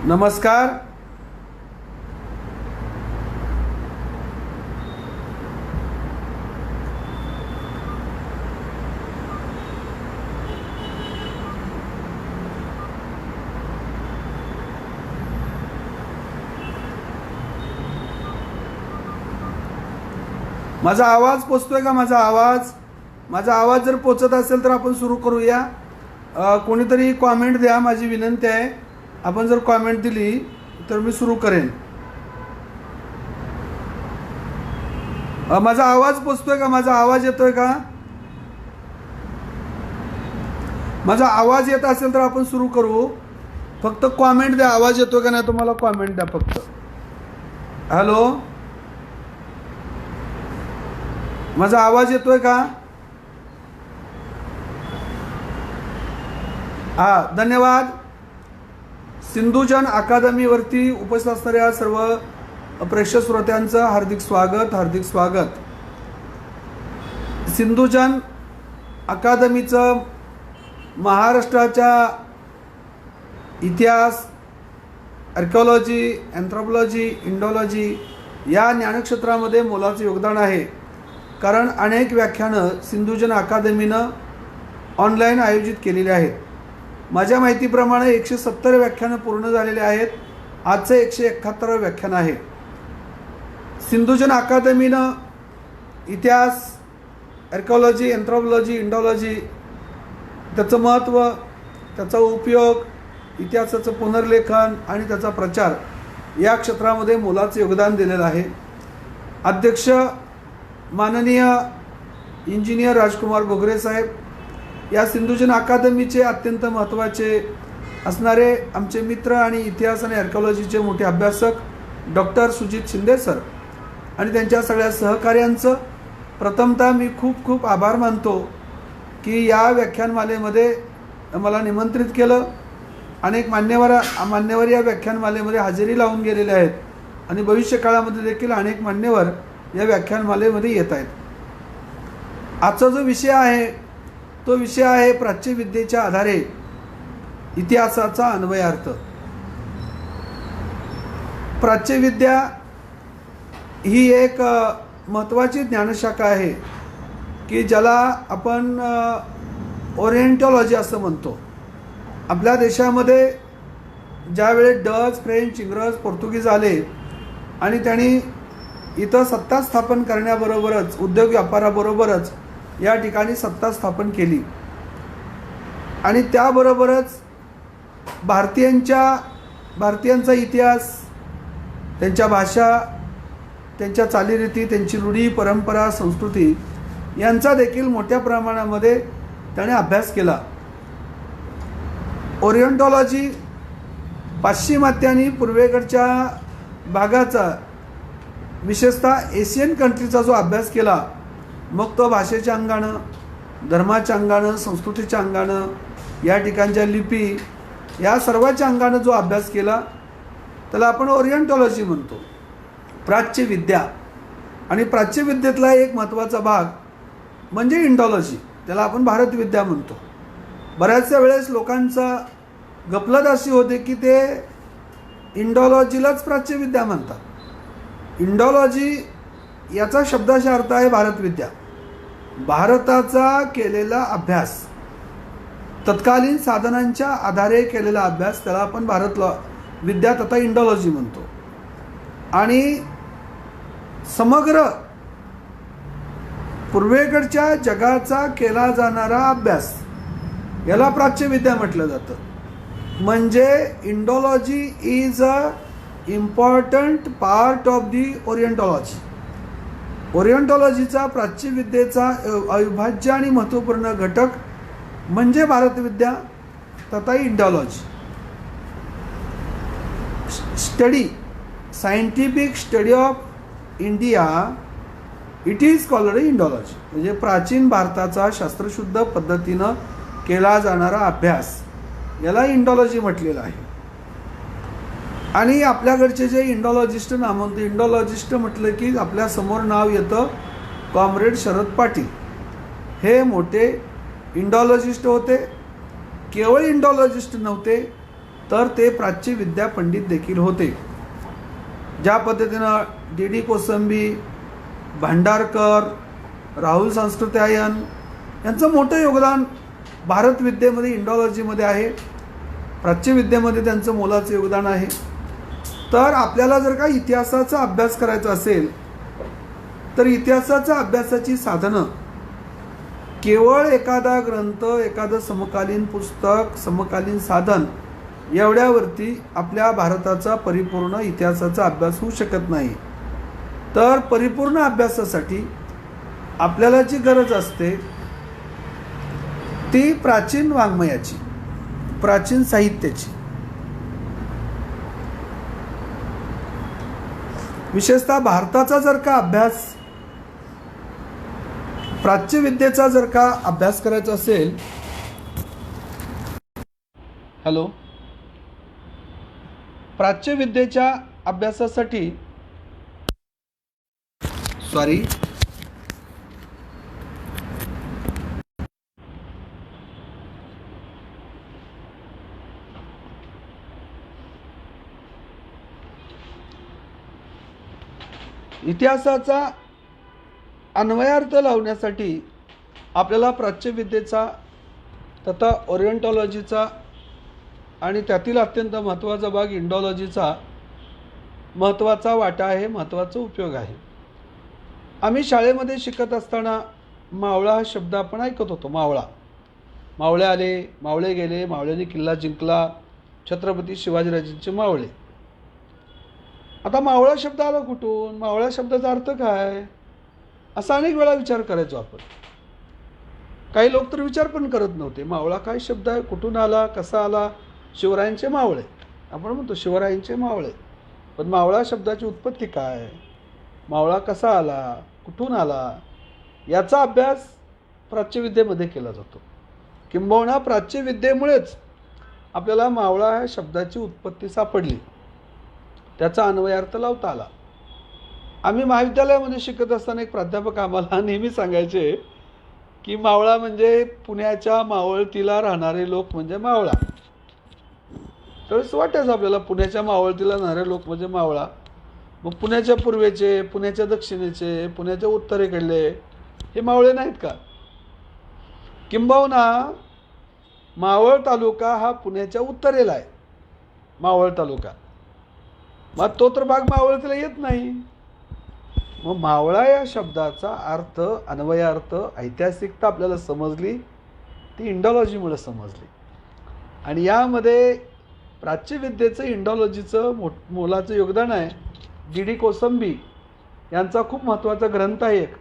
नमस्कार. माझा आवाज पोचतोय का? माझा आवाज जर पोचत असेल तर आपण सुरू करूया. कोणीतरी कॉमेंट द्या, माझी विनंती आहे. आपण जर कॉमेंट दिली तर मी सुरू करेन. माझा आवाज पोचतोय का? माझा आवाज येतोय का? माझा आवाज येत असेल तर आपण सुरू करू. फक्त कॉमेंट द्या, आवाज येतोय का नाही तुम्हाला कॉमेंट द्या फक्त. हॅलो, माझा आवाज येतोय का? हां, धन्यवाद. सिंधुजन अकादमीवरती उपस्थित असणाऱ्या सर्व प्रेक्षक श्रोत्यांचं हार्दिक स्वागत. सिंधुजन अकादमीचं महाराष्ट्राच्या इतिहास, आर्किओलॉजी, एन्थ्रोपॉलॉजी, इंडोलॉजी या ज्ञानक्षेत्रामध्ये मोलाचं योगदान आहे. कारण अनेक व्याख्यानं सिंधुजन अकादमीनं ऑनलाईन आयोजित केलेली आहेत. माझ्या माहितीप्रमाणे 170 व्याख्यानं पूर्ण झालेले आहेत. आजचं 171 व्याख्यान आहे. सिंधुजन अकादमीनं इतिहास, आर्किओलॉजी, एन्थ्रोपॉलॉजी, इंडोलॉजी, त्याचं महत्त्व, त्याचा उपयोग, इतिहासाचं पुनर्लेखन आणि त्याचा प्रचार या क्षेत्रामध्ये मोलाचं योगदान दिलेलं आहे. अध्यक्ष माननीय इंजिनियर राजकुमार घोगरे साहेब, या सिंधुजन अकादमीचे अत्यंत महत्त्वाचे असणारे आमचे मित्र आणि इतिहास आणि आर्किओलॉजीचे मोठे अभ्यासक डॉक्टर सुजित शिंदे सर आणि त्यांच्या सगळ्या सहकार्यांचं प्रथमतः मी खूप आभार मानतो की या व्याख्यानमालेमध्ये मला निमंत्रित केलं. अनेक मान्यवर या व्याख्यानमालेमध्ये हजेरी लावून गेलेले आहेत आणि भविष्यकाळामध्ये देखील अनेक मान्यवर या व्याख्यानमालेमध्ये येत आहेत. आजचा जो विषय आहे तो विषय आहे प्राच्यविद्येच्या आधारे इतिहासाचा अन्वयार्थ. प्राच्यविद्या ही एक महत्त्वाची ज्ञानशाखा आहे की ज्याला आपण ओरिएंटॉलॉजी असं म्हणतो. आपल्या देशामध्ये ज्यावेळेस डच, फ्रेंच, इंग्रज, पोर्तुगीज आले आणि त्यांनी इथं सत्ता स्थापन करण्याबरोबरच उद्योग व्यापाराबरोबरच या ठिकाणी सत्ता स्थापन केली आणि त्याबरोबरच भारतीयांचा इतिहास, त्यांच्या भाषा, त्यांच्या चालीरीती, त्यांची रूढी, परंपरा, संस्कृती यांचा देखील मोठ्या प्रमाणामध्ये त्याने अभ्यास केला. ओरिएंटॉलॉजी पाश्चिमात्यांनी पूर्वेकडच्या भागाचा, विशेषतः एशियन कंट्रीचा जो अभ्यास केला, मग तो भाषेच्या अंगानं, धर्माच्या अंगानं, संस्कृतीच्या अंगानं, या ठिकाणच्या लिपी या सर्वाच्या अंगानं जो अभ्यास केला त्याला आपण ओरिएंटॉलॉजी म्हणतो, प्राच्यविद्या. आणि प्राच्यविद्येतला एक महत्त्वाचा भाग म्हणजे इंडॉलॉजी, त्याला आपण भारतविद्या म्हणतो. बऱ्याचशा वेळेस लोकांचा गफलत अशी होते की ते इंडॉलॉजीलाच प्राच्यविद्या म्हणतात. इंडॉलॉजी याचा शब्दाचा अर्थ आहे भारतविद्या, भारताचा केलेला अभ्यास, तत्कालीन साधनांच्या आधारे केलेला अभ्यास, त्याला आपण भारतविद्या तथा इंडॉलॉजी म्हणतो. आणि समग्र पूर्वेकडच्या जगाचा केला जाणारा अभ्यास याला प्राच्यविद्या म्हटलं जातं. म्हणजे Indology is a important part of the orientology. ओरिएंटॉलॉजीचा प्राच्यविद्येचा अविभाज्य आणि महत्त्वपूर्ण घटक म्हणजे भारतविद्या तथा Indology. Scientific study of India it is called Indology. म्हणजे प्राचीन भारताचा शास्त्रशुद्ध पद्धतीनं केला जाणारा अभ्यास याला इंडॉलॉजी म्हटलेलं आहे. आणि आपल्याकडचे जे इंडॉलॉजिस्ट नाव म्हणतो, इंडॉलॉजिस्ट म्हटलं की आपल्या समोर नाव येतं कॉम्रेड शरद पाटील. हे मोठे इंडॉलॉजिस्ट होते. केवळ इंडॉलॉजिस्ट नव्हते तर ते प्राच्य विद्या पंडित देखील होते. ज्या पद्धतीनं डी कोसंबी, भांडारकर, राहुल सांस्कृत्यायन यांचं मोठं योगदान भारत विद्येमध्ये इंडॉलॉजीमध्ये आहे, प्राच्यविद्येमध्ये त्यांचं मोलाचं योगदान आहे. तर आपल्याला जर का इतिहासाचा अभ्यास करायचा असेल तर इतिहासाच्या अभ्यासाची साधनं केवळ एखादा ग्रंथ, एखादं समकालीन पुस्तक, समकालीन साधन एवढ्यावरती आपल्या भारताचा परिपूर्ण इतिहासाचा अभ्यास होऊ शकत नाही. तर परिपूर्ण अभ्यासासाठी आपल्याला जी गरज असते ती प्राचीन वाङ्मयाची, प्राचीन साहित्याची. विशेषतः भारताचा जर का अभ्यास, प्राच्यविद्येचा जर का अभ्यास करायचा असेल, प्राच्यविद्येच्या अभ्यासासाठी इतिहासाचा अन्वयार्थ लावण्यासाठी आपल्याला प्राच्यविद्येचा तथा ओरिएंटॉलॉजीचा आणि त्यातील अत्यंत महत्त्वाचा भाग इंडॉलॉजीचा महत्त्वाचा वाटा आहे, महत्त्वाचा उपयोग आहे. आम्ही शाळेमध्ये शिकत असताना मावळा हा शब्द आपण ऐकत होतो. मावळे आले, मावळे गेले, मावळ्यांनी किल्ला जिंकला, छत्रपती शिवाजीराजांचे मावळे. आता मावळा शब्द आला कुठून, मावळा शब्दाचा अर्थ काय, असा अनेक वेळा विचार करायचो आपण. काही लोक तर विचार पण करत नव्हते, मावळा काय शब्द आहे, कुठून आला, कसा आला. शिवरायांचे मावळे आपण म्हणतो, शिवरायांचे मावळे. पण मावळा शब्दाची उत्पत्ती काय, मावळा कसा आला, कुठून आला, याचा अभ्यास प्राच्यविद्येमध्ये केला जातो. किंबहुना प्राच्यविद्येमुळेच आपल्याला मावळा ह्या शब्दाची उत्पत्ती सापडली, त्याचा अन्वयार्थ लावता आला. आम्ही महाविद्यालयामध्ये शिकत असताना एक प्राध्यापक आम्हाला नेहमी सांगायचे की मावळा म्हणजे पुण्याच्या मावळतीला राहणारे लोक म्हणजे मावळा. त्यावेळेस वाटायचं आपल्याला पुण्याच्या मावळतीला राहणारे लोक म्हणजे मावळा. मग पुण्याच्या पूर्वेचे, पुण्याच्या दक्षिणेचे, पुण्याच्या उत्तरेकडले हे मावळे नाहीत का. किंबहुना मावळ तालुका हा पुण्याच्या उत्तरेला आहे, मावळ तालुका. मग तो तर भाग मावळतीला येत नाही. मग मावळा या शब्दाचा अर्थ, अन्वयार्थ, ऐतिहासिकता आपल्याला समजली ती इंडॉलॉजीमुळे समजली. आणि यामध्ये प्राच्यविद्येचं इंडॉलॉजीचं मोलाचं योगदान आहे. डी कोसंबी यांचा खूप महत्त्वाचा ग्रंथ आहे एक,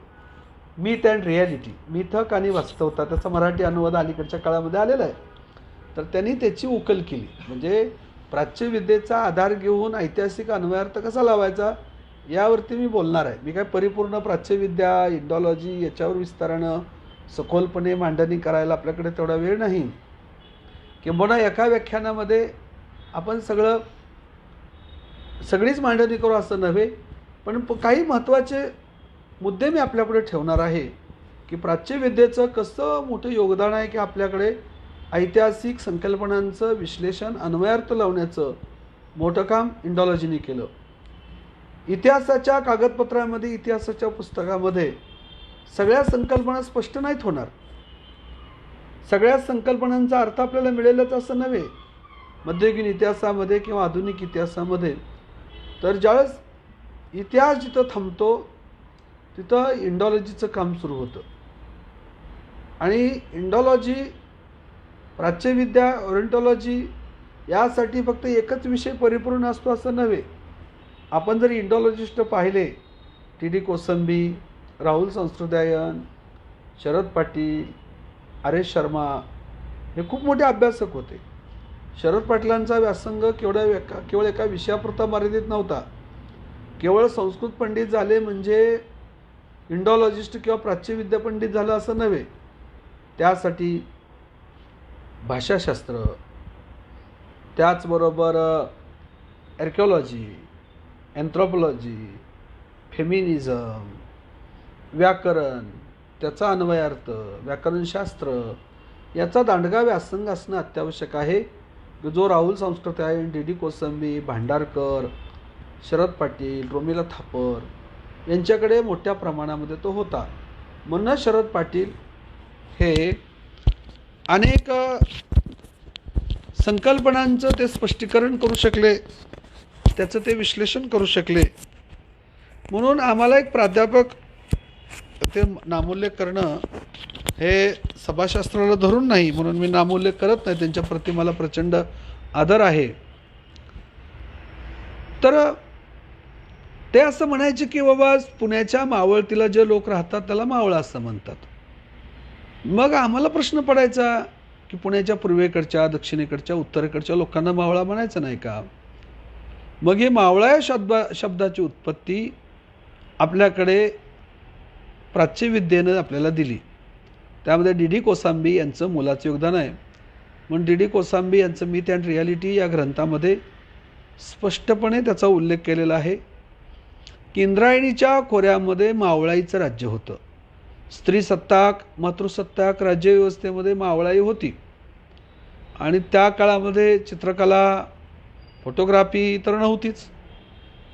मिथ अँड रिॲलिटी, मिथक आणि वास्तवता. त्याचा मराठी अनुवाद अलीकडच्या काळामध्ये आलेला आहे. तर त्यांनी त्याची उकल केली. म्हणजे प्राच्यविद्येचा आधार घेऊन ऐतिहासिक अन्वयार्थ कसा लावायचा यावरती मी बोलणार आहे. मी काय परिपूर्ण प्राच्यविद्या, इंडॉलॉजी याच्यावर विस्तारानं सखोलपणे मांडणी करायला आपल्याकडे तेवढा वेळ नाही. किंबहुना एका व्याख्यानामध्ये आपण सगळीच मांडणी करू असं नव्हे, पण काही महत्त्वाचे मुद्दे मी आपल्यापुढे ठेवणार आहे की प्राच्यविद्येचं कसं मोठं योगदान आहे की आपल्याकडे ऐतिहासिक संकल्पनांचं विश्लेषण, अन्वयार्थ लावण्याचं मोठं काम इंडॉलॉजीने केलं. इतिहासाच्या कागदपत्रामध्ये, इतिहासाच्या पुस्तकामध्ये सगळ्या संकल्पना स्पष्ट नाहीत होणार. सगळ्या संकल्पनांचा अर्थ आपल्याला मिळेलच असं नव्हे. मध्ययुगीन इतिहासामध्ये किंवा आधुनिक इतिहासामध्ये तर ज्यावेळेस इतिहास जिथं थांबतो तिथं इंडॉलॉजीचं काम सुरू होतं. आणि इंडॉलॉजी, प्राच्यविद्या, ओरिएंटॉलॉजी यासाठी फक्त एकच विषय परिपूर्ण असतो असं नव्हे. आपण जर इंडॉलॉजिस्ट पाहिले, D Kosambi, Rahul Sankrityayan, Sharad Patil, R S Sharma हे खूप मोठे अभ्यासक होते. शरद पाटलांचा व्यासंग केवळ एका विषयापुरता मर्यादित नव्हता. केवळ संस्कृत पंडित झाले म्हणजे इंडॉलॉजिस्ट किंवा प्राच्यविद्या पंडित झालं असं नव्हे. त्यासाठी भाषाशास्त्र, त्याचबरोबर आर्किओलॉजी, एन्थ्रोपॉलॉजी, फेमिनिझम, व्याकरण, त्याचा अन्वयार्थ, व्याकरणशास्त्र याचा दांडगा व्यासंग असणं अत्यावश्यक आहे. जो राहुल संस्कृत आहे, डी कोसंबी, भांडारकर, शरद पाटील, रोमिला थापर यांच्याकडे मोठ्या प्रमाणामध्ये तो होता. म्हणून शरद पाटील हे अनेक संकल्पनांचं ते स्पष्टीकरण करू शकले, त्याचं ते विश्लेषण करू शकले. म्हणून आम्हाला एक प्राध्यापक ते नामोल्लेख करणं हे सभाशास्त्राला धरून नाही, म्हणून मी नामोल्लेख करत नाही. त्यांच्या प्रति मला प्रचंड आदर आहे. तर ते असं म्हणायचे की बाबा पुण्याच्या मावळतीला जे लोक राहतात त्याला मावळा असं म्हणतात. मग आम्हाला प्रश्न पडायचा की पुण्याच्या पूर्वेकडच्या, दक्षिणेकडच्या, उत्तरेकडच्या लोकांना मावळा म्हणायचं नाही का? मग हे मावळा या शब्दाची उत्पत्ती आपल्याकडे प्राच्यविद्येनं आपल्याला दिली. त्यामध्ये डी कोसांबी यांचं मोलाचं योगदान आहे. म्हणून डी कोसांबी यांचं मिथ अँड रियालिटी या ग्रंथामध्ये स्पष्टपणे त्याचा उल्लेख केलेला आहे की इंद्रायणीच्या खोऱ्यामध्ये मावळाईचं राज्य होतं. स्त्रीसत्ताक, मातृसत्ताक राज्यव्यवस्थेमध्ये मावळाई होती. आणि त्या काळामध्ये चित्रकला, फोटोग्राफी तर नव्हतीच.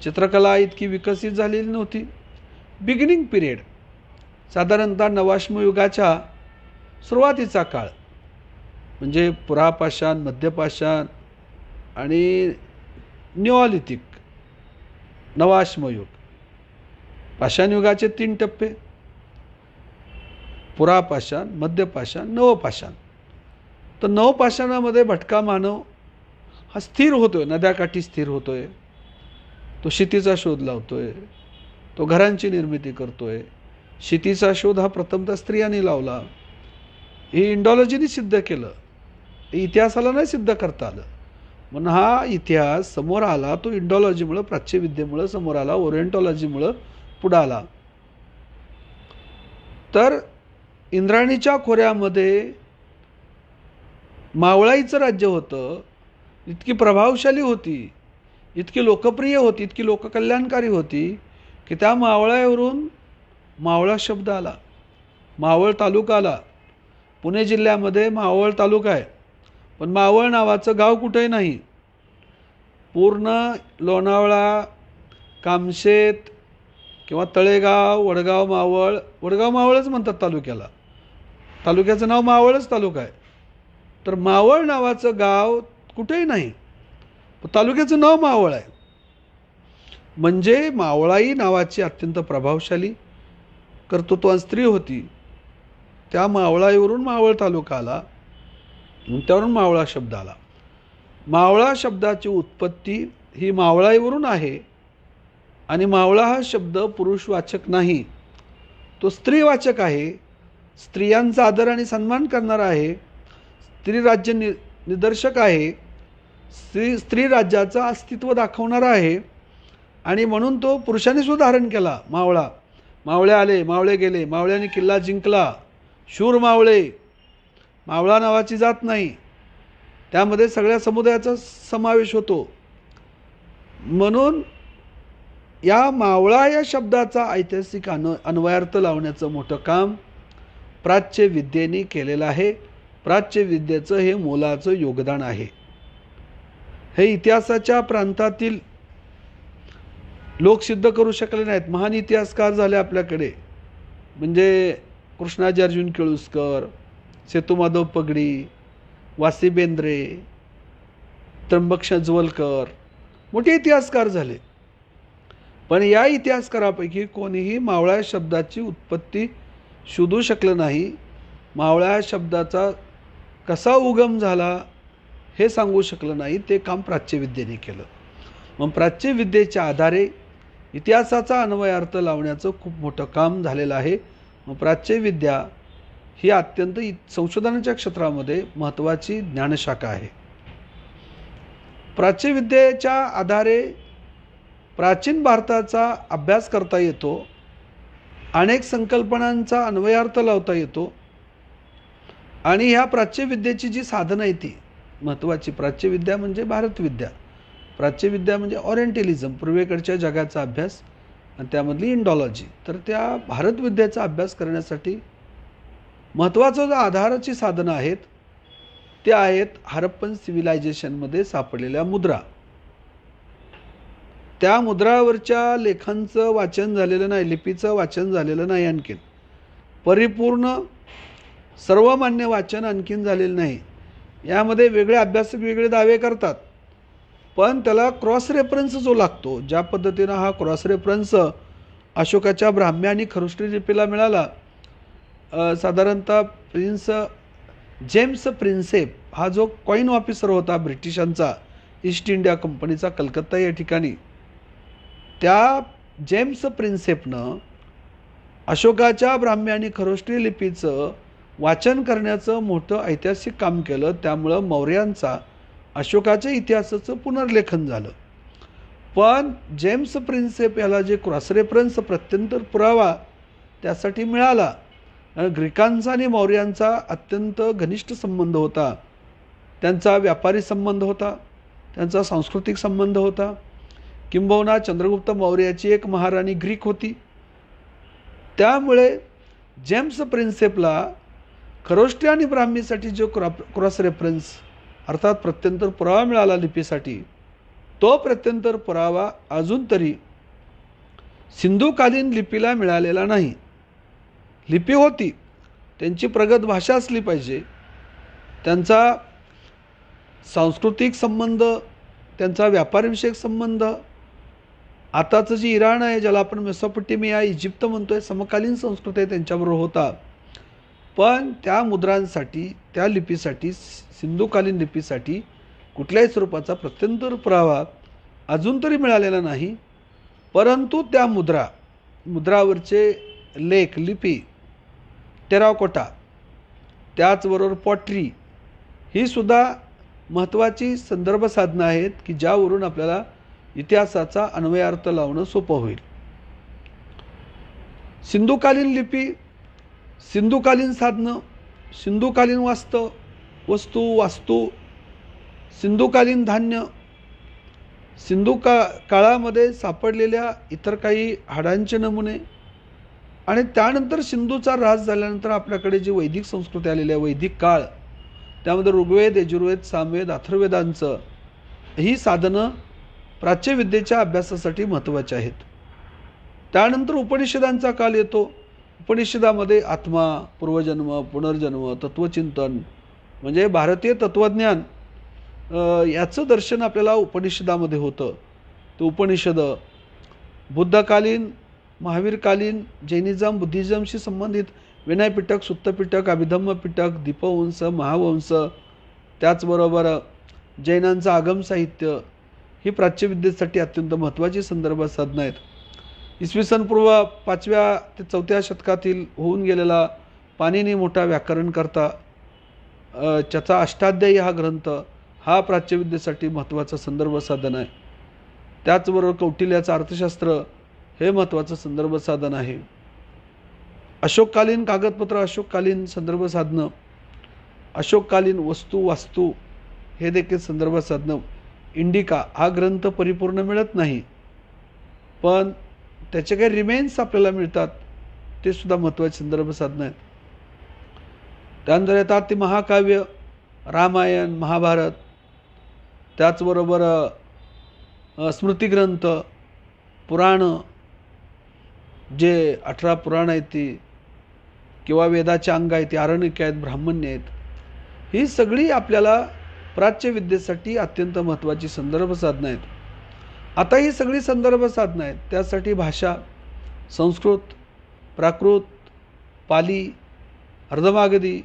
चित्रकला इतकी विकसित झालेली नव्हती. बिगिनिंग पिरियड साधारणतः नवाश्मयुगाच्या सुरुवातीचा काळ म्हणजे पुरापाषाण, मध्यपाषाण आणि निओलिथिक, नवाश्मयुग. पाषाणयुगाचे 3 टप्पे: पुरापाषाण, मध्यपाषाण, नवपाषाण. तर नवपाषाणामध्ये भटका मानव हा स्थिर होतोय, नद्याकाठी स्थिर होतोय, तो शेतीचा शोध लावतोय, तो घरांची निर्मिती करतोय. शेतीचा शोध हा प्रथमतः स्त्रियांनी लावला. हे इंडॉलॉजीने सिद्ध केलं, इतिहासाला नाही सिद्ध करता आलं. म्हणून हा इतिहास समोर आला तो इंडॉलॉजीमुळं, प्राच्यविद्येमुळं समोर आला, ओरिएंटॉलॉजीमुळं पुढं आला. तर इंद्रायणीच्या खोऱ्यामध्ये मावळाईचं राज्य होतं. इतकी प्रभावशाली होती, इतकी लोकप्रिय होती, इतकी लोककल्याणकारी होती की त्या मावळाईवरून मावळा शब्द आला, मावळ तालुका आला. पुणे जिल्ह्यामध्ये मावळ तालुका आहे, पण मावळ नावाचं गाव कुठेही नाही. पूर्ण लोणावळा, कामशेत किंवा तळेगाव, वडगाव मावळ, वडगाव मावळच म्हणतात तालुक्याला, तालुक्याचं नाव मावळच तालुका आहे. तर मावळ नावाचं गाव कुठेही नाही, तालुक्याचं नाव मावळ आहे. म्हणजे मावळाई नावाची अत्यंत प्रभावशाली कर्तृत्ववान स्त्री होती. त्या मावळाईवरून मावळ तालुका आला, त्यावरून मावळा शब्द आला. मावळा शब्दाची उत्पत्ती ही मावळाईवरून आहे. आणि मावळा हा शब्द पुरुषवाचक नाही, तो स्त्रीवाचक आहे. स्त्रियांचा आदर आणि सन्मान करणारा आहे, स्त्री राज्य निदर्शक आहे, स्त्री राज्याचं अस्तित्व दाखवणारा आहे. आणि म्हणून तो पुरुषांनी सुद्धा धारण केला मावळा. मावळे आले, मावळे गेले, मावळ्यांनी किल्ला जिंकला, शूर मावळे. मावळा नावाची जात नाही, त्यामध्ये सगळ्या समुदायाचा समावेश होतो. म्हणून या मावळा या शब्दाचा ऐतिहासिक अन्वयार्थ लावण्याचं मोठं काम प्राच्यविद्येने केलेलं आहे. प्राच्यविद्येचं हे मोलाचं योगदान आहे. हे इतिहासाच्या प्रांतातील लोक सिद्ध करू शकले नाहीत. महान इतिहासकार झाले आपल्याकडे, म्हणजे कृष्णाजी अर्जुन केळुस्कर, सेतुमाधव पगडी, वासी बेंद्रे, त्र्यंबक सजवलकर, मोठे इतिहासकार झाले. पण या इतिहासकारापैकी कोणीही मावळा शब्दाची उत्पत्ती शोधू शकलं नाही. मावळा शब्दाचा कसा उगम झाला हे सांगू शकलं नाही. ते काम प्राच्यविद्येने केलं. मग प्राच्यविद्येच्या आधारे इतिहासाचा अन्वयार्थ लावण्याचं खूप मोठं काम झालेलं आहे. मग प्राच्यविद्या ही अत्यंत संशोधनाच्या क्षेत्रामध्ये महत्त्वाची ज्ञानशाखा आहे. प्राच्यविद्येच्या आधारे प्राचीन भारताचा अभ्यास करता येतो, अनेक संकल्पनांचा अन्वयार्थ लावता येतो. आणि ह्या प्राच्यविद्येची जी साधनं आहे ती महत्त्वाची. प्राच्यविद्या म्हणजे भारतविद्या, प्राच्यविद्या म्हणजे ओरिएंटलिझम, पूर्वेकडच्या जगाचा अभ्यास, आणि त्यामधली इंडॉलॉजी. तर त्या भारतविद्येचा अभ्यास करण्यासाठी महत्त्वाचं जो आधाराची साधनं आहेत ते आहेत हरप्पन सिव्हिलायझेशनमध्ये सापडलेल्या मुद्रा. त्या मुद्रावरच्या लेखांचं वाचन झालेलं नाही, लिपीचं वाचन झालेलं नाही, आणखीन परिपूर्ण सर्वमान्य वाचन आणखीन झालेलं नाही. यामध्ये वेगळे अभ्यासक वेगळे दावे करतात, पण त्याला क्रॉस रेफरन्स जो लागतो, ज्या पद्धतीनं हा क्रॉस रेफरन्स अशोकाच्या ब्राह्मी आणि खरुष्टी लिपीला मिळाला, साधारणतः जेम्स प्रिन्सेप हा जो कॉईन ऑफिसर होता ब्रिटिशांचा, ईस्ट इंडिया कंपनीचा, कलकत्ता या ठिकाणी, त्या जेम्स प्रिन्सेपनं अशोकाच्या ब्राह्मी आणि खरोष्टी लिपीचं वाचन करण्याचं मोठं ऐतिहासिक काम केलं. त्यामुळं मौर्यांचा अशोकाच्या इतिहासाचं पुनर्लेखन झालं. पण जेम्स प्रिन्सेप याला जे क्रॉस रेफरन्स प्रत्यंतर पुरावा त्यासाठी मिळाला, ग्रीकांचा आणि मौर्यांचा अत्यंत घनिष्ठ संबंध होता, त्यांचा व्यापारी संबंध होता, त्यांचा सांस्कृतिक संबंध होता. किंबहुना चंद्रगुप्त मौर्याची एक महाराणी ग्रीक होती. त्यामुळे जेम्स प्रिन्सेपला खरोष्टी आणि ब्राह्मीसाठी जो क्रॉस रेफरन्स अर्थात प्रत्यंतर पुरावा मिळाला लिपीसाठी, तो प्रत्यंतर पुरावा अजून तरी सिंधुकालीन लिपीला मिळालेला नाही. लिपी होती, त्यांची प्रगत भाषा असली पाहिजे, त्यांचा सांस्कृतिक संबंध, त्यांचा व्यापारविषयक संबंध, आताचं जे इराण आहे, ज्याला आपण मेसोपोटेमिया, इजिप्त म्हणतोय, समकालीन संस्कृती आहे, त्यांच्याबरोबर होता. पण त्या मुद्रांसाठी, त्या लिपीसाठी, सिंधुकालीन लिपीसाठी कुठल्याही स्वरूपाचा प्रत्यंतर पुरावा अजून तरी मिळालेला नाही. परंतु त्या मुद्रावरचे लेख, लिपी, टेराकोटा, त्याचबरोबर पॉटरी, ही सुद्धा महत्त्वाची संदर्भ साधनं आहेत की ज्यावरून आपल्याला इतिहासाचा अन्वयार्थ लावणं सोपं होईल. सिंधुकालीन लिपी, सिंधुकालीन साधनं, सिंधुकालीन वास्तू, सिंधुकालीन धान्य, काळामध्ये सापडलेल्या इतर काही हाडांचे नमुने, आणि त्यानंतर सिंधूचा ऱ्हास झाल्यानंतर आपल्याकडे जी वैदिक संस्कृती आलेली आहे, वैदिक काळ, त्यामध्ये ऋग्वेद, यजुर्वेद, सामवेद, अथर्ववेदांचं ही साधनं प्राच्यविद्येच्या अभ्यासासाठी महत्त्वाची आहेत. त्यानंतर उपनिषदांचा काल येतो. उपनिषदामध्ये आत्मा, पूर्वजन्म, पुनर्जन्म, तत्त्वचिंतन म्हणजे भारतीय तत्त्वज्ञान याचं दर्शन आपल्याला उपनिषदामध्ये होतं. तो उपनिषद बुद्धकालीन, महावीरकालीन, जैनिझम, बुद्धिझमशी संबंधित विनय पिटक, सुत्त पिटक, अभिधम्म पिटक, दीपवंश, महावंश, त्याचबरोबर जैनांचं आगम साहित्य, ही प्राच्यविद्येसाठी अत्यंत महत्त्वाची संदर्भ साधनं आहेत. इसवी सन पूर्व 5व्या ते 4थ्या शतकातील होऊन गेलेला पाणिनी मोठा व्याकरणकर्ता, त्याचा अष्टाध्यायी हा ग्रंथ हा प्राच्यविद्येसाठी महत्त्वाचा संदर्भ साधन आहे. त्याचबरोबर कौटिल्याचं अर्थशास्त्र हे महत्त्वाचं संदर्भ साधन आहे. अशोककालीन कागदपत्र, अशोककालीन संदर्भ साधनं, अशोककालीन वस्तू, वास्तू हे देखील संदर्भ साधनं. इंडिका हा ग्रंथ परिपूर्ण मिळत नाही, पण त्याचे काही रिमेन्स आपल्याला मिळतात, ते सुद्धा महत्त्वाचे संदर्भ साधनं आहेत. त्यानंतर येतात ती महाकाव्य, रामायण, महाभारत, त्याचबरोबर स्मृतिग्रंथ, पुराणं, जे 18 पुराण आहेत ती, किंवा वेदाचे अंग आहेत, आरण्यके आहेत, ब्राह्मण्य आहेत, ही सगळी आपल्याला प्राच्यविद्येसाठी अत्यंत महत्त्वाची संदर्भ साधनं आहेत. आता ही सगळी संदर्भ साधनं आहेत, त्यासाठी भाषा, संस्कृत, प्राकृत, पाली, अर्धमागधी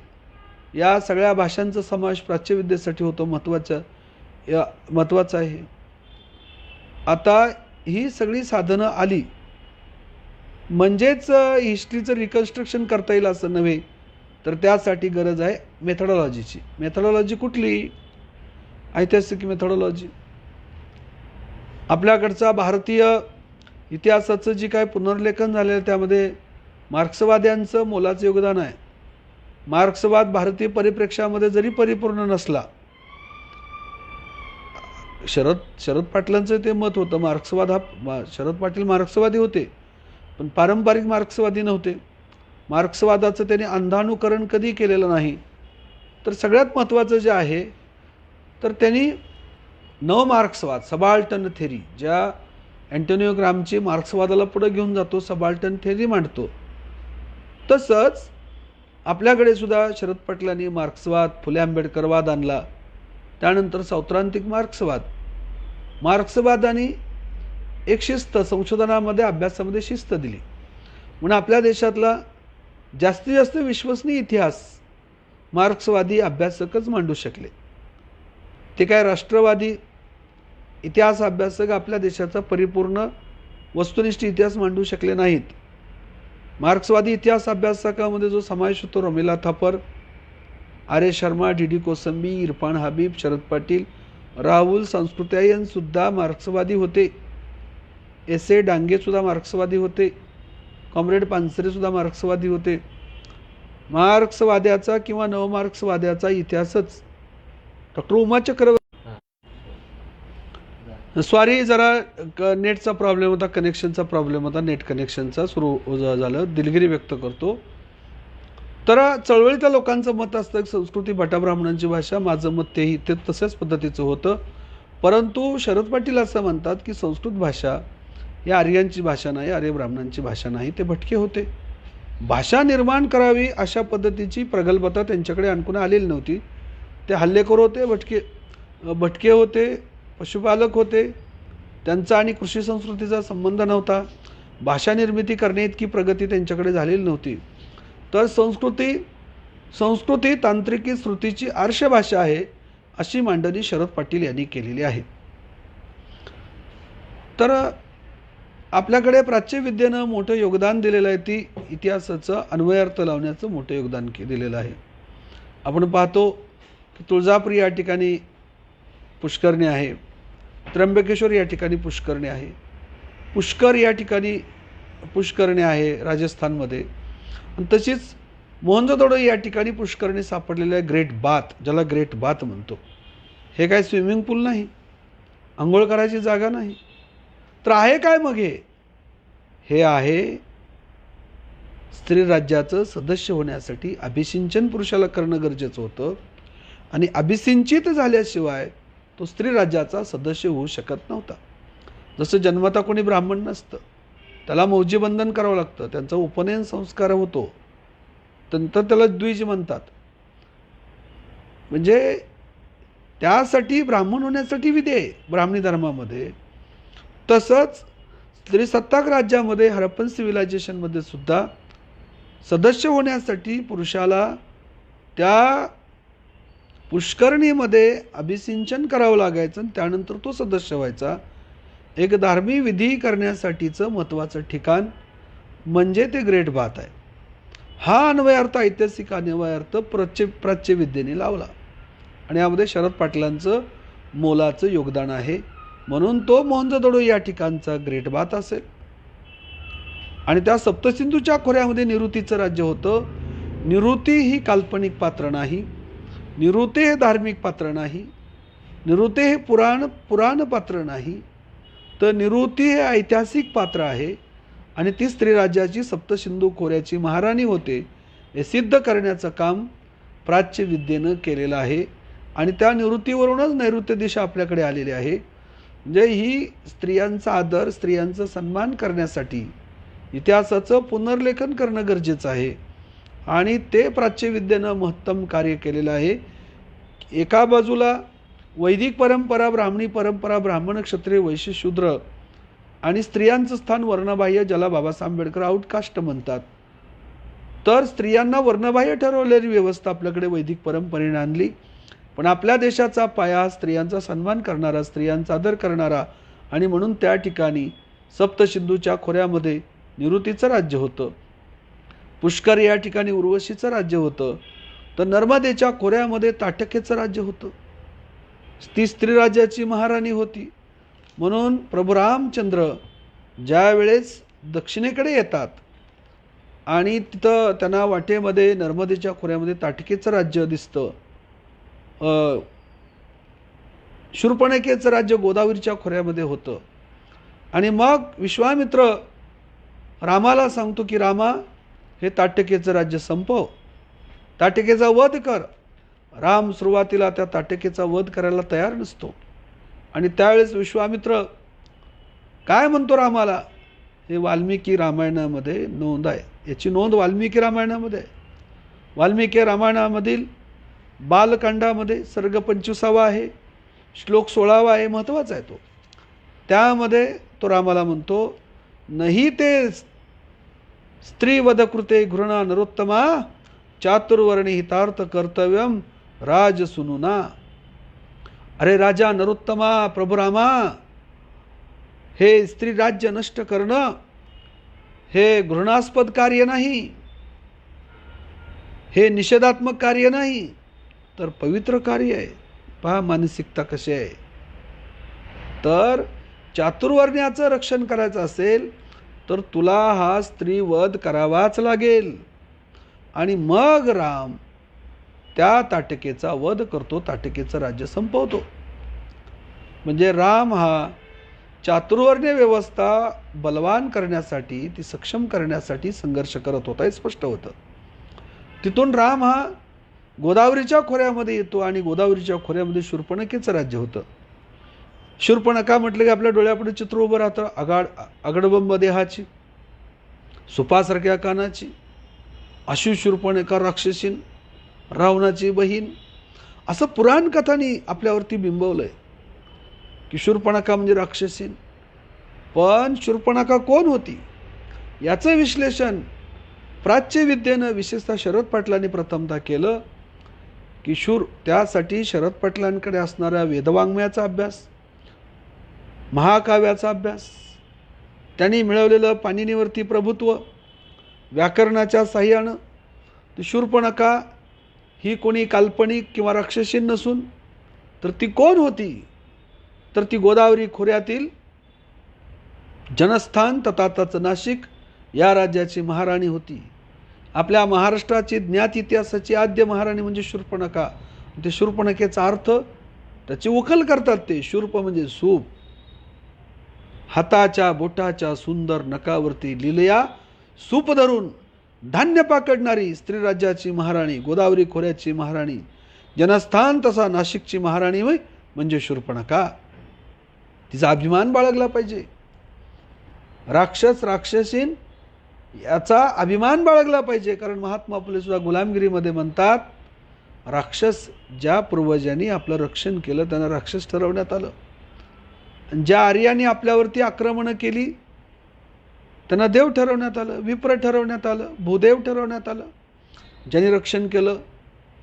या सगळ्या भाषांचा समावेश प्राच्यविद्येसाठी होतो, महत्त्वाचं आहे. आता ही सगळी साधनं आली म्हणजेच हिस्ट्रीचं रिकन्स्ट्रक्शन करता येईल असं नव्हे, तर त्यासाठी गरज आहे मेथडॉलॉजीची. मेथडॉलॉजी कुठली? ऐतिहासिक मेथडॉलॉजी. आपल्याकडचा भारतीय इतिहासाचं जी काय पुनर्लेखन झालेलं आहे त्यामध्ये मार्क्सवाद्यांचं मोलाचं योगदान आहे. मार्क्सवाद भारतीय परिप्रेक्ष्यामध्ये जरी परिपूर्ण नसला, शरद पाटलांचं ते मत होतं, मार्क्सवाद हा, शरद पाटील मार्क्सवादी होते पण पारंपरिक मार्क्सवादी नव्हते. मार्क्सवादाचं त्यांनी अंधानुकरण कधी केलेलं नाही. तर सगळ्यात महत्त्वाचं जे आहे तर त्यांनी नवमार्क्सवाद सबाल्टर्न थेरी, ज्या अँटोनिओ ग्रामची मार्क्सवादाला पुढे घेऊन जातो, सबाल्टर्न थेरी मांडतो, तसंच आपल्याकडे सुद्धा शरद पाटलांनी मार्क्सवाद, फुले आंबेडकरवाद आणला. त्यानंतर सौत्रांतिक मार्क्सवादाने एक शिस्त संशोधनामध्ये, अभ्यासामध्ये शिस्त दिली. म्हणून आपल्या देशातला जास्तीत जास्त विश्वसनीय इतिहास मार्क्सवादी अभ्यासकच मांडू शकले. ते काय राष्ट्रवादी इतिहास अभ्यासक आपल्या देशाचा परिपूर्ण वस्तुनिष्ठ इतिहास मांडू शकले नाहीत. मार्क्सवादी इतिहास अभ्यासकामध्ये जो समावेश होतो, रमिला थापर, आर्य शर्मा, डी कोसंबी, इरफान हबीब, शरद पाटील, राहुल सांस्कृत्यायनसुद्धा मार्क्सवादी होते. एस.ए. डांगेसुद्धा मार्क्सवादी होते. कॉम्रेड पानसरेसुद्धा मार्क्सवादी होते. मार्क्सवाद्याचा किंवा नवमार्क्सवाद्याचा इतिहासच डॉक्टर उमा चक्रवर्ती, सॉरी जरा नेटचा प्रॉब्लेम होता, कनेक्शनचा प्रॉब्लेम होता, नेट कनेक्शनचा सुरू झालं, दिलगिरी व्यक्त करतो. तर चळवळीतल्या लोकांचं मत असतं की संस्कृती भटाब्राह्मणांची भाषा, माझं मत तेही ते तशाच पद्धतीचं होतं. परंतु शरद पाटील असं म्हणतात की संस्कृत भाषा ही आर्यांची भाषा नाही, आर्य ब्राह्मणांची भाषा नाही, ते भटके होते. भाषा निर्माण करावी अशा पद्धतीची प्रगल्भता त्यांच्याकडे आणखून आलेली नव्हती. ते हल्लेखोर होते, भटके होते, पशुपालक होते, त्यांचा आणि कृषी संस्कृतीचा संबंध नव्हता. भाषा निर्मिती करणे इतकी प्रगती त्यांच्याकडे झालेली नव्हती. तर संस्कृती तांत्रिकी श्रुतीची आर्ष भाषा आहे अशी मांडणी शरद पाटील यांनी केलेली आहे. तर आपल्याकडे प्राच्यविद्येनं मोठं योगदान दिलेलं आहे, ती इतिहासाचं अन्वयार्थ लावण्याचं मोठं योगदान दिलेलं आहे. आपण पाहतो की तुळजापूर या ठिकाणी पुष्करणी आहे, त्र्यंबकेश्वर या ठिकाणी पुष्करणी आहे, पुष्कर या ठिकाणी पुष्करणी आहे राजस्थानमध्ये, आणि तशीच मोहनजोदडो या ठिकाणी पुष्करणी सापडलेलं आहे. ग्रेट बाथ, ज्याला ग्रेट बाथ म्हणतो, हे काय स्विमिंग पूल नाही, आंघोळ करायची जागा नाही. तर आहे काय मग हे आहे स्त्री राज्याचं सदस्य होण्यासाठी अभिसिंचन पुरुषाला करणं गरजेचं होतं, आणि अभिसिंचित झाल्याशिवाय तो स्त्री राज्याचा सदस्य होऊ शकत नव्हता. जसं जन्मता कोणी ब्राह्मण नसतं, त्याला मौजीबंधन करावं लागतं, त्यांचा उपनयन संस्कार होतो, नंतर त्याला द्विज म्हणतात. म्हणजे त्यासाठी ब्राह्मण होण्यासाठी विधी आहे ब्राह्मणी धर्मामध्ये. तसंच स्त्रीसत्ताक राज्यामध्ये हरप्पन सिव्हिलायझेशनमध्ये सुद्धा सदस्य होण्यासाठी पुरुषाला त्या पुष्करणीमध्ये अभिसिंचन करावं लागायचं, आणि त्यानंतर तो सदस्य व्हायचा. एक धार्मिक विधी करण्यासाठीचं महत्त्वाचं ठिकाण म्हणजे ते ग्रेट बाथ आहे. हा अन्वयार्थ, ऐतिहासिक अन्वयार्थ प्राच्यविद्येने लावला, आणि यामध्ये शरद पाटलांचं मोलाचं योगदान आहे. म्हणून तो मोहनजोदडो या ठिकाणचा ग्रेट बाथ असेल. आणि त्या सप्तसिंधूच्या खोऱ्यामध्ये निवृत्तीचं राज्य होतं. निवृत्ती ही काल्पनिक पात्र नाही, निवृत्ती हे धार्मिक पात्र नाही, निवृत्ती हे पुराण पात्र नाही, तर निवृत्ती हे ऐतिहासिक पात्र आहे. आणि ती स्त्री राज्याची सप्तसिंधू खोऱ्याची महाराणी होते हे सिद्ध करण्याचं काम प्राच्यविद्येनं केलेलं आहे. आणि त्या निवृत्तीवरूनच नैऋत्य दिशा आपल्याकडे आलेली आहे. म्हणजे ही स्त्रियांचा आदर, स्त्रियांचा सन्मान करण्यासाठी इतिहासाचं पुनर्लेखन करणं गरजेचं आहे, आणि ते प्राच्यविद्येनं महत्तम कार्य केलेलं आहे. एका बाजूला वैदिक परंपरा, ब्राह्मणी परंपरा, ब्राह्मण, क्षत्रिय, वैश्य, शूद्र, आणि स्त्रियांचं स्थान वर्णबाह्य, ज्याला बाबासाहेब आंबेडकर आउटकास्ट म्हणतात. तर स्त्रियांना वर्णबाह्य ठरवलेली व्यवस्था आपल्याकडे वैदिक परंपरेने आणली. पण आपल्या देशाचा पाया स्त्रियांचा सन्मान करणारा, स्त्रियांचा आदर करणारा, आणि म्हणून त्या ठिकाणी सप्तसिंधूच्या खोऱ्यामध्ये निवृत्तीचं राज्य होतं, पुष्कर या ठिकाणी उर्वशीचं राज्य होतं, तर नर्मदेच्या खोऱ्यामध्ये ताटकेचं राज्य होतं. ती स्त्री राज्याची महाराणी होती. म्हणून प्रभू रामचंद्र ज्या वेळेस दक्षिणेकडे येतात आणि तिथं त्यांना वाटेमध्ये नर्मदेच्या खोऱ्यामध्ये ताटकेचं राज्य दिसतं, शूर्पणखेचं राज्य गोदावरीच्या खोऱ्यामध्ये होतं, आणि मग विश्वामित्र रामाला सांगतो की रामा, हे ताटकेचं राज्य संपव, ताटकेचा वध कर. राम सुरुवातीला त्या ताटकेचा वध करायला तयार नसतो आणि त्यावेळेस विश्वामित्र काय म्हणतो रामाला, हे वाल्मिकी रामायणामध्ये नोंद आहे. याची नोंद वाल्मिकी रामायणामध्ये आहे. वाल्मिकी रामायणामधील बालकांडामध्ये सर्ग 25 आहे, श्लोक 16 आहे, महत्त्वाचा आहे तो. त्यामध्ये तो रामाला म्हणतो, नाही ते स्त्रीवधकृते घृणा नरोत्तमा चातुर्वर्णी हितार्थ कर्तव्यम राजसुनुना. अरे राजा नरोत्तमा, प्रभू रामा, हे स्त्री राज्य नष्ट करणं हे घृणास्पद कार्य नाही, हे निषेधात्मक कार्य नाही, तर पवित्र कार्य आहे. पहा मानसिकता कशी आहे. तर चातुर्वर्ण्याचं रक्षण करायचं असेल तर तुला हा स्त्रीवध करावाच लागेल. आणि मग राम त्या ताटकेचा वध करतो, ताटकेचं राज्य संपवतो. म्हणजे राम हा चातुर्वर्ण्य व्यवस्था बलवान करण्यासाठी, ती सक्षम करण्यासाठी संघर्ष करत होता, हे स्पष्ट होतं. तिथून राम हा गोदावरीच्या खोऱ्यामध्ये येतो आणि गोदावरीच्या खोऱ्यामध्ये शूर्पणखेचं राज्य होतं. शूर्पणखा म्हटलं की आपल्या डोळ्यापुढे चित्र उभं राहतं. अगडबंब देहाची, सुपासारख्या कानाची, अशी शूर्पणखा राक्षसीन, रावणाची बहीण, असं पुराण कथांनी आपल्यावरती बिंबवलंय की शूर्पणखा म्हणजे राक्षसीन. पण शूर्पणखा कोण होती याचं विश्लेषण प्राच्य विद्येनं, विशेषतः शरद पाटलांनी प्रथमतः केलं. की त्यासाठी शरद पाटलांकडे असणाऱ्या वेदवाङ्मयाचा अभ्यास, महाकाव्याचा अभ्यास, त्यांनी मिळवलेलं पाणिनीवरती प्रभुत्व, व्याकरणाच्या साह्यानं, शूर्पणखा ही कोणी काल्पनिक किंवा राक्षसीन नसून तर ती कोण होती, तर ती गोदावरी खोऱ्यातील जनस्थान तथातच नाशिक या राज्याची महाराणी होती. आपल्या महाराष्ट्राची ज्ञात इतिहासाची आद्य महाराणी म्हणजे शूर्पणखा. ते शूर्पणखेचा अर्थ त्याची उकल करतात. ते शूर्प म्हणजे सूप, हाताच्या बोटाच्या सुंदर नकावरती लिलया सूप धरून धान्य पाकडणारी स्त्री राज्याची महाराणी, गोदावरी खोऱ्याची महाराणी, जनस्थान तसा नाशिकची महाराणी म्हणजे शूर्पणखा. तिचा अभिमान बाळगला पाहिजे. राक्षस राक्षसीन याचा अभिमान बाळगला पाहिजे. कारण महात्मा फुले सुद्धा गुलामगिरीमध्ये म्हणतात, राक्षस ज्या पूर्वजांनी आपलं रक्षण केलं त्यांना राक्षस ठरवण्यात आलं. ज्या आर्यांनी आपल्यावरती आक्रमणं केली त्यांना देव ठरवण्यात आलं, विप्र ठरवण्यात आलं, भूदेव ठरवण्यात आलं. ज्यांनी रक्षण केलं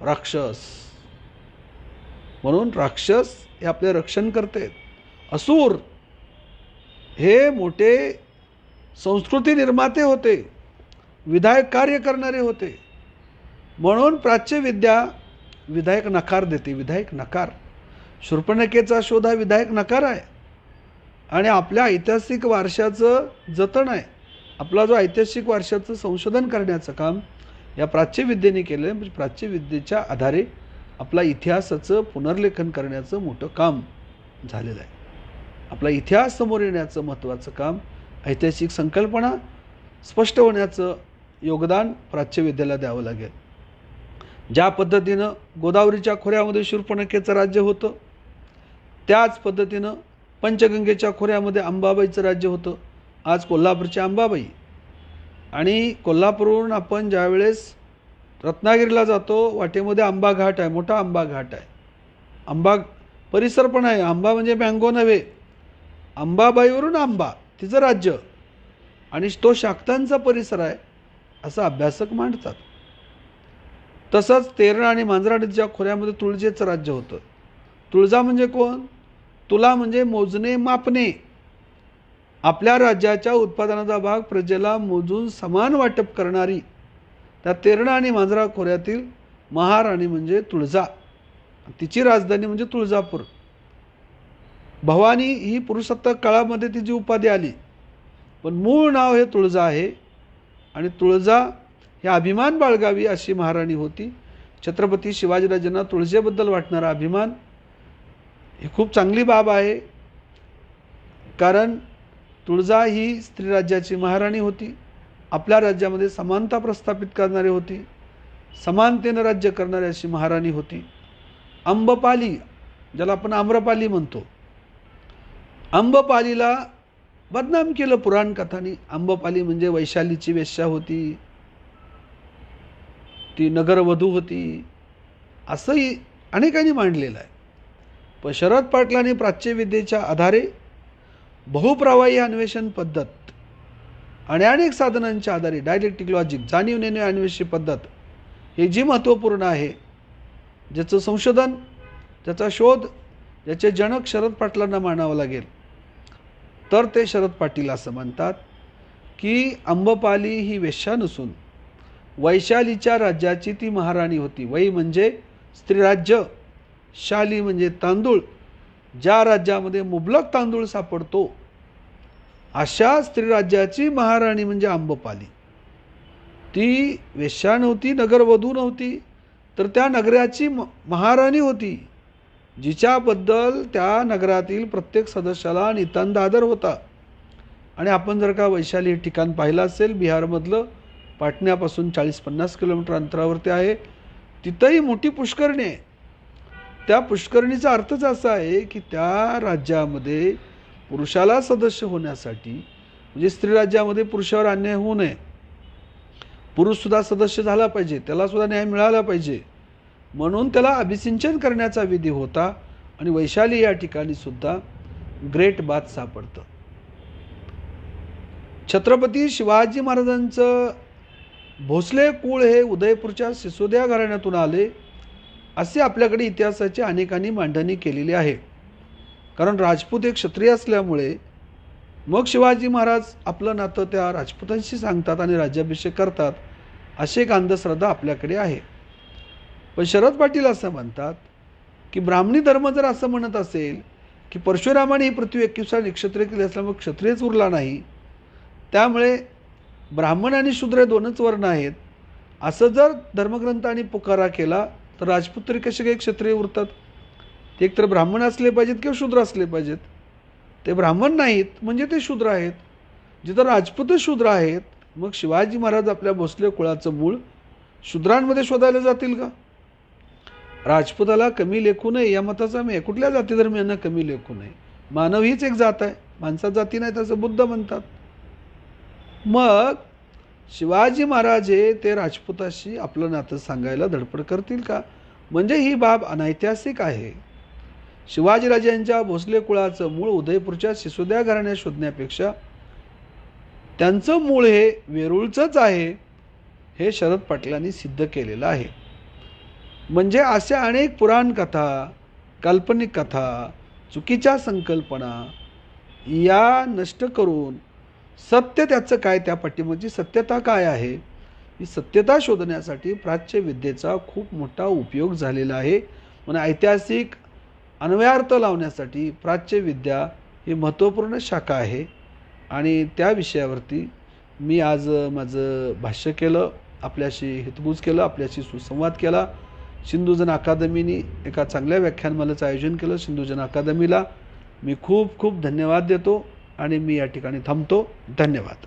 राक्षस. म्हणून राक्षस हे आपले रक्षण करते. असुर हे मोठे संस्कृती निर्माते होते, विधायक कार्य करणारे होते. म्हणून प्राच्य विद्या विधायक नकार देते. विधायक नकार, शूर्पणखेचा शोध हा विधायक नकार आहे. आणि आपल्या ऐतिहासिक वारशाचं जतन आहे. आपला जो ऐतिहासिक वारशाचं संशोधन करण्याचं काम या प्राच्यविद्येने केलं आहे. म्हणजे प्राच्यविद्येच्या आधारे आपला इतिहासाचं पुनर्लेखन करण्याचं मोठं काम झालेलं आहे. आपला इतिहास समोर येण्याचं महत्त्वाचं काम, ऐतिहासिक संकल्पना स्पष्ट होण्याचं योगदान प्राच्यविद्येला द्यावं लागेल. ज्या पद्धतीनं गोदावरीच्या खोऱ्यामध्ये शूर्पणखेचं राज्य होतं, त्याच पद्धतीनं पंचगंगेच्या खोऱ्यामध्ये अंबाबाईचं राज्य होतं. आज कोल्हापूरची अंबाबाई. आणि कोल्हापूरवरून आपण ज्यावेळेस रत्नागिरीला जातो, वाटेमध्ये आंबा घाट आहे, मोठा आंबा घाट आहे, आंबा परिसर पण आहे. आंबा म्हणजे मँगो नव्हे, अंबाबाईवरून आंबा तिचं राज्य आणि तो शाक्तांचा परिसर आहे असं अभ्यासक मांडतात. तसंच तेरणा आणि मांजरा नदीच्या खोऱ्यामध्ये तुळजेचं राज्य होतं. तुळजा म्हणजे कोण? तुला म्हणजे मोजणे, मापणे. आपल्या राज्याच्या उत्पादनाचा भाग प्रजेला मोजून समान वाटप करणारी त्या तेरणा आणि मांजरा खोऱ्यातील महाराणी म्हणजे तुळजा. तिची राजधानी म्हणजे तुळजापूर. भवानी ही पुरुषसत्ताक काळामध्ये तिची उपाधी आली, पण मूळ नाव हे तुळजा आहे. आणि तुळजा हे अभिमान बाळगावी अशी महाराणी होती. छत्रपती शिवाजीराजांना तुळजेबद्दल वाटणारा अभिमान ही खूप चांगली बाब आहे. कारण तुळजा ही स्त्री राज्याची महाराणी होती. आपल्या राज्यामध्ये समानता प्रस्थापित करणारी होती, समानतेनं राज्य करणारी अशी महाराणी होती. आम्रपाली, ज्याला आपण आम्रपाली म्हणतो, आम्रपालीला बदनाम केलं पुराण कथांनी. आम्रपाली म्हणजे वैशालीची वेश्या होती, ती नगरवधू होती, असंही अनेकांनी मांडलेलं आहे. पण शरद पाटलांनी प्राच्यविद्येच्या आधारे बहुप्रवाही अन्वेषण पद्धत आणि अनेक साधनांच्या आधारे डायलेक्टिक लॉजिक, जाणीव नेणीव अन्वेषी पद्धत, हे जी महत्त्वपूर्ण आहे, ज्याचं संशोधन, ज्याचा शोध, ज्याचे जनक शरद पाटलांना मानावं लागेल, तर ते शरद पाटील असं म्हणतात की आम्रपाली ही वेश्या नसून वैशालीच्या राज्याची ती महाराणी होती. वै म्हणजे स्त्रीराज्य, शाली म्हणजे तांदूळ. ज्या राज्यामध्ये मुबलक तांदूळ सापडतो अशा स्त्रीराज्याची महाराणी म्हणजे आम्रपाली. ती वेश्या नव्हती, नगरवधू नव्हती, तर त्या नगराची महाराणी होती, जिच्याबद्दल त्या नगरातील प्रत्येक सदस्याला नितांत आदर होता. आणि आपण जर का वैशाली हे ठिकाण पाहिलं असेल, बिहारमधलं, पाटण्यापासून 40-50 किलोमीटर अंतरावरती आहे, तिथंही मोठी पुष्करणी आहे. त्या पुष्करणीचा अर्थच असा आहे की त्या राज्यामध्ये पुरुषाला सदस्य होण्यासाठी, म्हणजे स्त्री राज्यामध्ये पुरुषावर अन्याय होऊ नये, पुरुषसुद्धा सदस्य झाला पाहिजे, त्यालासुद्धा न्याय मिळाला पाहिजे, म्हणून त्याला अभिसिंचन करण्याचा विधी होता. आणि वैशाली या ठिकाणी सुद्धा ग्रेट बाथ सापडतं. छत्रपती शिवाजी महाराजांचं भोसले कुळ हे उदयपूरच्या सिसोदिया घराण्यातून आले, असे आपल्याकडे इतिहासाची अनेकांनी मांडणी केलेली आहे. कारण राजपूत एक क्षत्रिय असल्यामुळे मग शिवाजी महाराज आपलं नातं त्या राजपुतांशी सांगतात आणि राज्याभिषेक करतात, अशी एक अंधश्रद्धा आपल्याकडे आहे. पण शरद पाटील असं म्हणतात की ब्राह्मणी धर्म जर असं म्हणत असेल की परशुरामाने ही पृथ्वी 21 निक्षत्रिय केली असल्यामुळे क्षत्रियच उरला नाही, त्यामुळे ब्राह्मण आणि शूद्र दोनच वर्ण आहेत, असं जर धर्मग्रंथांनी पुकारा केला, तर राजपूत तरी कसे काही क्षत्रिय उरतात? ते एकतर ब्राह्मण असले पाहिजेत किंवा शूद्र असले पाहिजेत. ते ब्राह्मण नाहीत म्हणजे ते शूद्र आहेत. जिथं राजपूतच शूद्र आहेत, मग शिवाजी महाराज आपल्या भोसले कुळाचं मूळ शूद्रांमध्ये शोधायला जातील का? राजपूताला कमी लेखू नये या मताचा मी आहे. कुठल्या जातीधर्मियांना कमी लेखू नये. मानव हीच एक जात आहे, माणसात जाती नाही, असं बुद्ध म्हणतात. मग शिवाजी महाराज हे ते राजपुताशी आपलं नातं सांगायला धडपड करतील का? म्हणजे ही बाब अनैतिहासिक आहे. शिवाजीराजांच्या भोसले कुळाचं मूळ उदयपूरच्या सिसोदिया घराण्यात शोधण्यापेक्षा त्यांचं मूळ हे वेरूळचंच आहे, हे शरद पाटलांनी सिद्ध केलेलं आहे. म्हणजे अशा अनेक पुराण कथा, काल्पनिक कथा, चुकीच्या संकल्पना या नष्ट करून सत्य त्याचं काय, त्या पाठीमागची सत्यता काय आहे, ही सत्यता शोधण्यासाठी प्राच्यविद्येचा खूप मोठा उपयोग झालेला आहे. म्हणून ऐतिहासिक अन्वयार्थ लावण्यासाठी प्राच्यविद्या ही महत्त्वपूर्ण शाखा आहे. आणि त्या विषयावरती मी आज माझं भाष्य केलं, आपल्याशी हितगुज केलं, आपल्याशी सुसंवाद केला. सिंधुजन अकादमीने एका चांगल्या व्याख्यानमालेचं आयोजन केलं. सिंधुजन अकादमीला मी खूप खूप धन्यवाद देतो आणि मी या ठिकाणी थांबतो. धन्यवाद.